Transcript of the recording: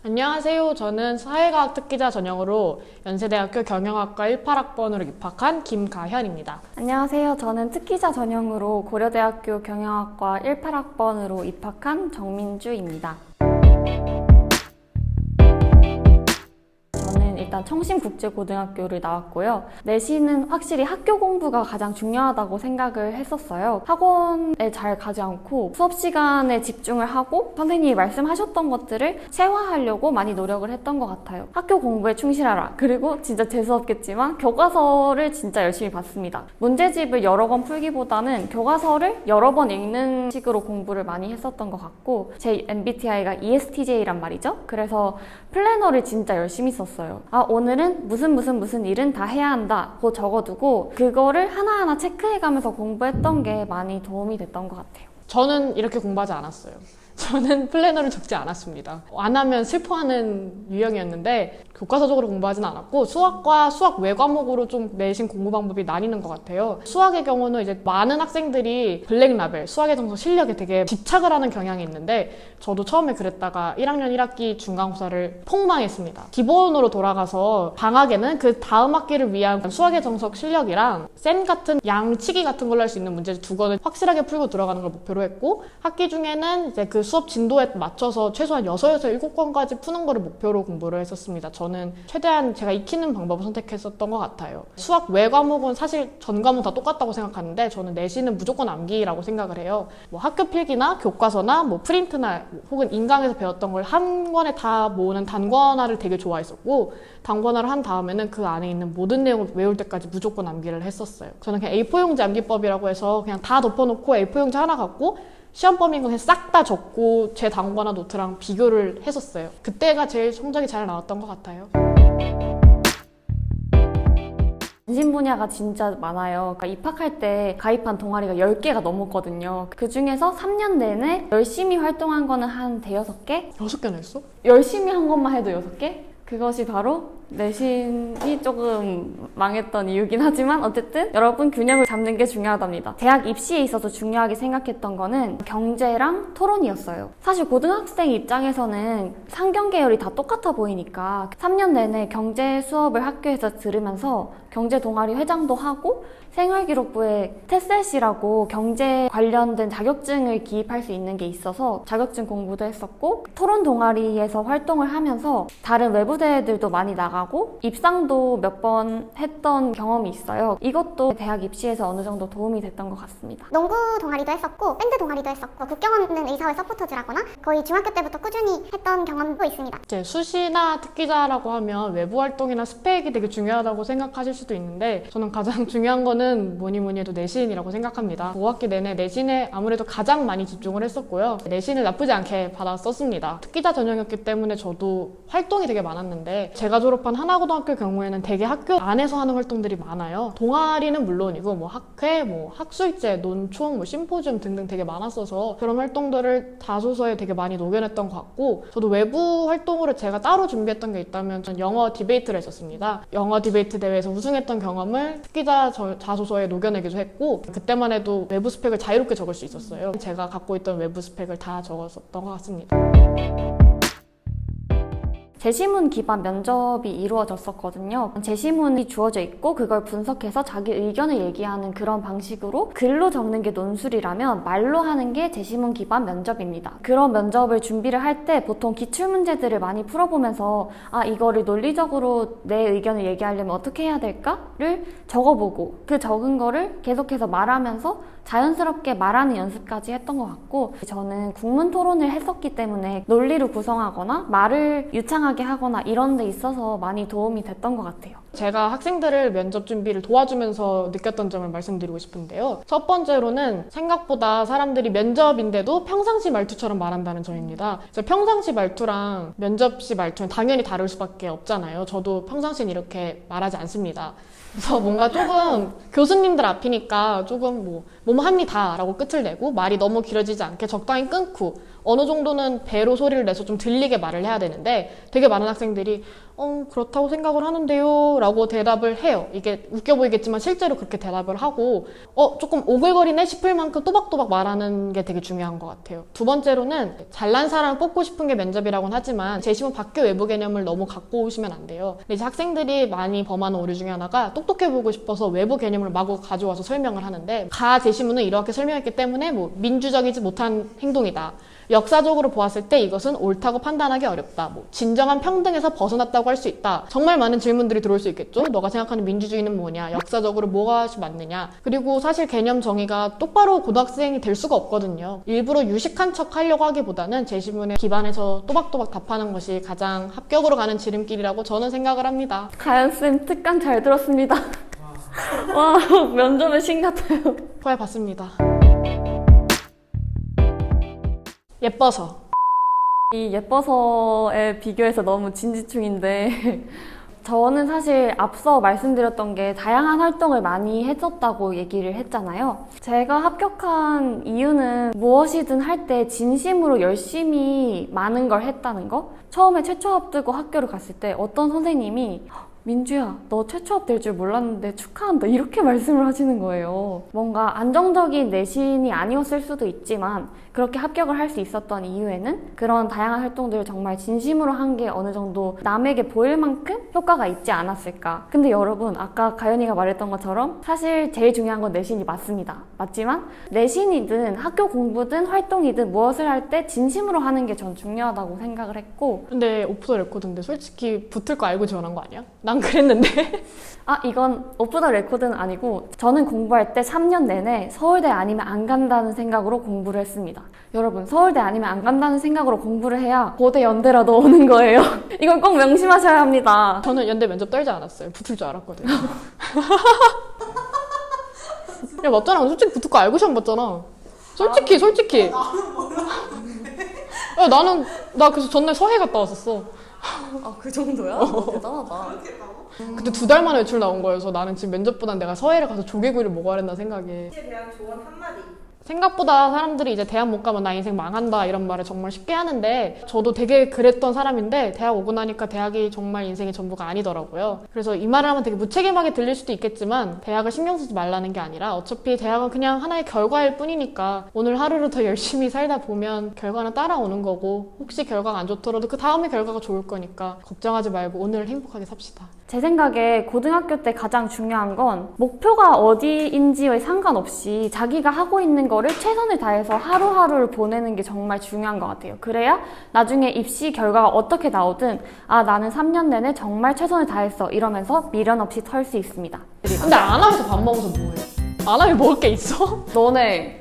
안녕하세요. 저는 사회과학 특기자 전형으로 연세대학교 경영학과 18학번으로 입학한 김가현입니다. 안녕하세요. 저는 특기자 전형으로 고려대학교 경영학과 18학번으로 입학한 정민주입니다. 저는 일단 청심국제고등학교를 나왔고요. 내신은 확실히 학교 공부가 가장 중요하다고 생각을 했었어요. 학원에 잘 가지 않고 수업 시간에 집중을 하고 선생님이 말씀하셨던 것들을 체화하려고 많이 노력을 했던 것 같아요. 학교 공부에 충실하라. 그리고 진짜 재수없겠지만 교과서를 진짜 열심히 봤습니다. 문제집을 여러 권 풀기보다는 교과서를 여러 번 읽는 식으로 공부를 많이 했었던 것 같고, 제 MBTI가 ESTJ란 말이죠. 그래서 플래너를 진짜 열심히 썼어요. 오늘은 무슨 일은 다 해야 한다 고 적어두고 그거를 하나하나 체크해가면서 공부했던 게 많이 도움이 됐던 것 같아요. 저는 이렇게 공부하지 않았어요. 저는 플래너를 적지 않았습니다. 안 하면 슬퍼하는 유형이었는데 교과서적으로 공부하진 않았고 수학과 수학 외 과목으로 좀 내신 공부 방법이 나뉘는 것 같아요. 수학의 경우는 이제 많은 학생들이 블랙라벨, 수학의 정석 실력에 되게 집착을 하는 경향이 있는데 저도 처음에 그랬다가 1학년 1학기 중간고사를 폭망했습니다. 기본으로 돌아가서 방학에는 그 다음 학기를 위한 수학의 정석 실력이랑 쌤 같은 양치기 같은 걸로 할 수 있는 문제 2권을 확실하게 풀고 들어가는 걸 목표로 했고, 학기 중에는 이제 그 수업 진도에 맞춰서 최소한 6에서 7권까지 푸는 거를 목표로 공부를 했었습니다. 저는 최대한 제가 익히는 방법을 선택했었던 것 같아요. 수학 외 과목은 사실 전 과목 다 똑같다고 생각하는데 저는 내신은 무조건 암기라고 생각을 해요. 뭐 학교 필기나 교과서나 뭐 프린트나 혹은 인강에서 배웠던 걸 한 권에 다 모으는 단권화를 되게 좋아했었고, 단권화를 한 다음에는 그 안에 있는 모든 내용을 외울 때까지 무조건 암기를 했었어요. 저는 그냥 A4용지 암기법이라고 해서 그냥 다 덮어놓고 A4용지 하나 갖고 시험 범위인 거 그냥 싹 다 적고 제 단권화 노트랑 비교를 했었어요. 그때가 제일 성적이 잘 나왔던 것 같아요. 관심 분야가 진짜 많아요. 그러니까 입학할 때 가입한 동아리가 10개가 넘었거든요. 그 중에서 3년 내내 열심히 활동한 거는 한 대여섯 개? 6개나 했어? 열심히 한 것만 해도 6개? 그것이 바로 내신이 조금 망했던 이유긴 하지만 어쨌든 여러분 균형을 잡는 게 중요하답니다. 대학 입시에 있어서 중요하게 생각했던 거는 경제랑 토론이었어요. 사실 고등학생 입장에서는 상경 계열이 다 똑같아 보이니까 3년 내내 경제 수업을 학교에서 들으면서 경제 동아리 회장도 하고 생활기록부에 테셋이라고 경제 관련된 자격증을 기입할 수 있는 게 있어서 자격증 공부도 했었고, 토론 동아리에서 활동을 하면서 다른 외부 대회들도 많이 나가고 입상도 몇 번 했던 경험이 있어요. 이것도 대학 입시에서 어느 정도 도움이 됐던 것 같습니다. 농구 동아리도 했었고 밴드 동아리도 했었고 국경없는 의사회 서포터즈라거나 거의 중학교 때부터 꾸준히 했던 경험도 있습니다. 이제 수시나 특기자라고 하면 외부 활동이나 스펙이 되게 중요하다고 생각하실 수도 있는데 저는 가장 중요한 거는 뭐니 해도 내신이라고 생각합니다. 5학기 내내 내신에 아무래도 가장 많이 집중을 했었고요. 내신을 나쁘지 않게 받았었습니다. 특기자 전형이었기 때문에 저도 활동이 되게 많았는데, 제가 졸업한 하나고등학교 경우에는 되게 학교 안에서 하는 활동들이 많아요. 동아리는 물론이고 뭐 학회, 뭐 학술제, 논총, 뭐 심포지엄 등등 되게 많았어서 그런 활동들을 자소서에 되게 많이 녹여냈던 것 같고, 저도 외부 활동으로 제가 따로 준비했던 게 있다면 전 영어 디베이트를 했었습니다. 영어 디베이트 대회에서 우승했던 경험을 특기자 자소서에 녹여내기도 했고, 그때만 해도 외부 스펙을 자유롭게 적을 수 있었어요. 제가 갖고 있던 외부 스펙을 다 적었었던 것 같습니다. 제시문 기반 면접이 이루어졌었거든요. 제시문이 주어져 있고 그걸 분석해서 자기 의견을 얘기하는 그런 방식으로 글로 적는 게 논술이라면 말로 하는 게 제시문 기반 면접입니다. 그런 면접을 준비를 할 때 보통 기출문제들을 많이 풀어보면서 이거를 논리적으로 내 의견을 얘기하려면 어떻게 해야 될까를 적어보고 그 적은 거를 계속해서 말하면서 자연스럽게 말하는 연습까지 했던 것 같고, 저는 국문 토론을 했었기 때문에 논리를 구성하거나 말을 유창하게 하거나 이런 데 있어서 많이 도움이 됐던 것 같아요. 제가 학생들을 면접 준비를 도와주면서 느꼈던 점을 말씀드리고 싶은데요. 첫 번째로는 생각보다 사람들이 면접인데도 평상시 말투처럼 말한다는 점입니다. 평상시 말투랑 면접시 말투는 당연히 다를 수밖에 없잖아요. 저도 평상시는 이렇게 말하지 않습니다. 그래서 뭔가 조금 교수님들 앞이니까 조금 뭐뭐 합니다 라고 끝을 내고 말이 너무 길어지지 않게 적당히 끊고 어느 정도는 배로 소리를 내서 좀 들리게 말을 해야 되는데 되게 많은 학생들이 그렇다고 생각을 하는데요 라고 대답을 해요. 이게 웃겨 보이겠지만 실제로 그렇게 대답을 하고 조금 오글거리네 싶을 만큼 또박또박 말하는 게 되게 중요한 것 같아요. 두 번째로는 잘난 사람을 뽑고 싶은 게 면접이라고는 하지만 제시문 밖에 외부 개념을 너무 갖고 오시면 안 돼요. 근데 이제 학생들이 많이 범하는 오류 중에 하나가 똑똑해 보이고 싶어서 외부 개념을 마구 가져와서 설명을 하는데 가 제시문은 이렇게 설명했기 때문에 뭐 민주적이지 못한 행동이다. 역사적으로 보았을 때 이것은 옳다고 판단하기 어렵다. 뭐 진정한 평등에서 벗어났다고 할 수 있다. 정말 많은 질문들이 들어올 수 있겠죠? 너가 생각하는 민주주의는 뭐냐? 역사적으로 뭐가 맞느냐? 그리고 사실 개념 정의가 똑바로 고등학생이 될 수가 없거든요. 일부러 유식한 척 하려고 하기보다는 제시문에 기반해서 또박또박 답하는 것이 가장 합격으로 가는 지름길이라고 저는 생각을 합니다. 가연쌤 특강 잘 들었습니다. 와, 면접의 신 같아요. 후회 받습니다. 예뻐서. 이 예뻐서에 비교해서 너무 진지충인데 저는 사실 앞서 말씀드렸던 게 다양한 활동을 많이 했었다고 얘기를 했잖아요. 제가 합격한 이유는 무엇이든 할 때 진심으로 열심히 많은 걸 했다는 거. 처음에 최초 앞두고 학교를 갔을 때 어떤 선생님이 민주야, 너 최초합 될 줄 몰랐는데 축하한다. 이렇게 말씀을 하시는 거예요. 뭔가 안정적인 내신이 아니었을 수도 있지만 그렇게 합격을 할 수 있었던 이유에는 그런 다양한 활동들을 정말 진심으로 한 게 어느 정도 남에게 보일 만큼 효과가 있지 않았을까. 근데 여러분, 아까 가연이가 말했던 것처럼 사실 제일 중요한 건 내신이 맞습니다. 맞지만 내신이든 학교 공부든 활동이든 무엇을 할 때 진심으로 하는 게 전 중요하다고 생각을 했고. 근데 오프 더 레코드인데 솔직히 붙을 거 알고 지원한 거 아니야? 난 그랬는데. 이건 오프 더 레코드는 아니고 저는 공부할 때 3년 내내 서울대 아니면 안 간다는 생각으로 공부를 했습니다. 여러분, 서울대 아니면 안 간다는 생각으로 공부를 해야 고대 연대라도 오는 거예요. 이건 꼭 명심하셔야 합니다. 저는 연대 면접 떨지 않았어요. 붙을 줄 알았거든요. 야, 맞잖아. 솔직히 붙을 거 알고 시험 봤잖아. 솔직히. 야, 나 그래서 전날 서해 갔다 왔었어. 그 정도야? 대단하다. 그때 2달 만에 외출 나온 거여서 나는 지금 면접보단 내가 서해를 가서 조개구이를 먹어야 된다 생각에. 에 대한 조언 한마디. 생각보다 사람들이 이제 대학 못 가면 나 인생 망한다 이런 말을 정말 쉽게 하는데 저도 되게 그랬던 사람인데 대학 오고 나니까 대학이 정말 인생의 전부가 아니더라고요. 그래서 이 말을 하면 되게 무책임하게 들릴 수도 있겠지만 대학을 신경 쓰지 말라는 게 아니라 어차피 대학은 그냥 하나의 결과일 뿐이니까 오늘 하루를 더 열심히 살다 보면 결과는 따라오는 거고 혹시 결과가 안 좋더라도 그 다음에 결과가 좋을 거니까 걱정하지 말고 오늘 행복하게 삽시다. 제 생각에 고등학교 때 가장 중요한 건 목표가 어디인지에 상관없이 자기가 하고 있는 거를 최선을 다해서 하루하루를 보내는 게 정말 중요한 것 같아요. 그래야 나중에 입시 결과가 어떻게 나오든 나는 3년 내내 정말 최선을 다했어 이러면서 미련 없이 털 수 있습니다. 근데 안 하면서 밥 먹어서 뭐해? 안 하면 먹을 게 있어? 너네